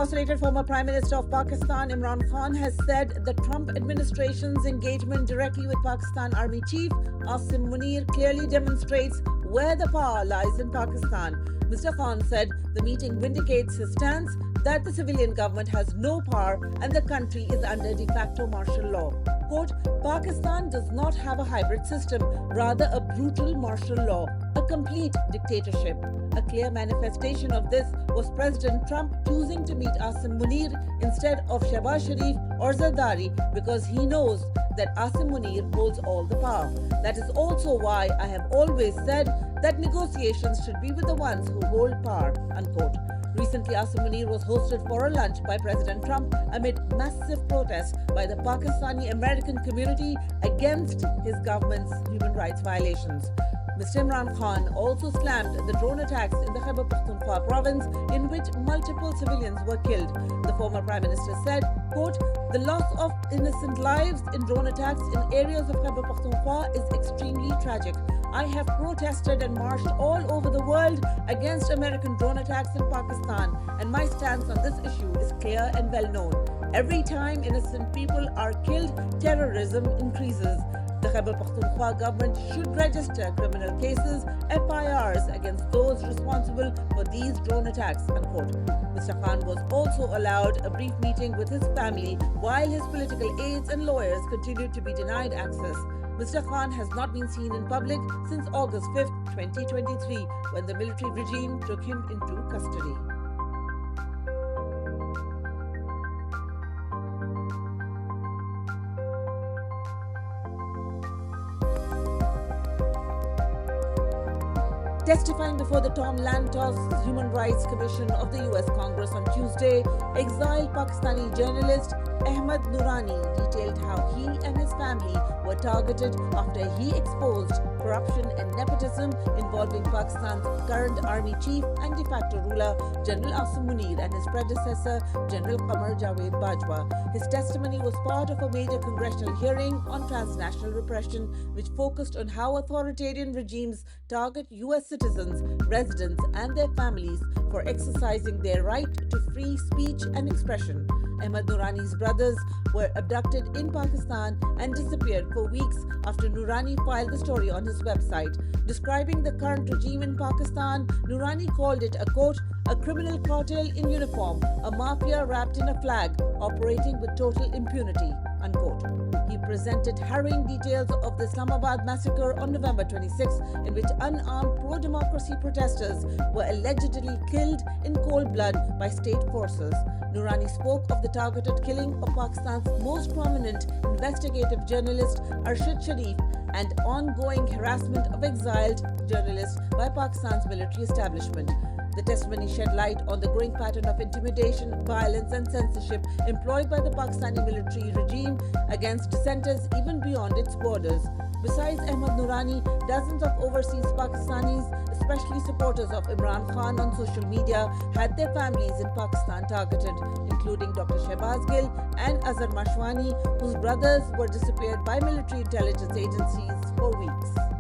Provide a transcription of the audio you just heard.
incarcerated former Prime Minister of Pakistan Imran Khan has said the Trump administration's engagement directly with Pakistan Army Chief Asim Munir clearly demonstrates where the power lies in Pakistan. Mr. Khan said the meeting vindicates his stance that the civilian government has no power and the country is under de facto martial law. Quote, Pakistan does not have a hybrid system, rather a brutal martial law, a complete dictatorship. A clear manifestation of this was President Trump choosing to meet Asim Munir instead of Shehbaz Sharif or Zardari because he knows that Asim Munir holds all the power. That is also why I have always said that negotiations should be with the ones who hold power, unquote. Recently, Asim Munir was hosted for a lunch by President Trump amid massive protests by the Pakistani American community against his government's human rights violations. Mr. Imran Khan also slammed the drone attacks in the Khyber Pakhtunkhwa province in which multiple civilians were killed. The former Prime Minister said, quote, the loss of innocent lives in drone attacks in areas of Khyber Pakhtunkhwa is extremely tragic. I have protested and marched all over the world against American drone attacks in Pakistan, and my stance on this issue is clear and well known. Every time innocent people are killed, terrorism increases. The Khyber Pakhtunkhwa government should register criminal cases, FIRs, against those responsible for these drone attacks, unquote. Mr. Khan was also allowed a brief meeting with his family while his political aides and lawyers continued to be denied access. Mr. Khan has not been seen in public since August 5, 2023, when the military regime took him into custody. Testifying before the Tom Lantos Human Rights Commission of the US Congress on Tuesday, exiled Pakistani journalist Ahmad Noorani detailed how he and his family were targeted after he exposed corruption and nepotism involving Pakistan's current army chief and de facto ruler General Asim Munir and his predecessor General Qamar Javed Bajwa. His testimony was part of a major congressional hearing on transnational repression, which focused on how authoritarian regimes target US citizens, residents and their families for exercising their right to free speech and expression. Ahmad Noorani's brothers were abducted in Pakistan and disappeared for weeks after Noorani filed the story on his website. Describing the current regime in Pakistan, Noorani called it a quote, a criminal cartel in uniform, a mafia wrapped in a flag, operating with total impunity, unquote. He presented harrowing details of the Islamabad massacre on November 26, in which unarmed pro-democracy protesters were allegedly killed in cold blood by state forces. Noorani spoke of the targeted killing of Pakistan's most prominent investigative journalist Arshad Sharif and ongoing harassment of exiled journalists by Pakistan's military establishment. The testimony shed light on the growing pattern of intimidation, violence and censorship employed by the Pakistani military regime against dissenters even beyond its borders. Besides Ahmad Noorani, dozens of overseas Pakistanis, especially supporters of Imran Khan on social media, had their families in Pakistan targeted, including Dr. Shehbaz Gill and Azhar Mashwani, whose brothers were disappeared by military intelligence agencies for weeks.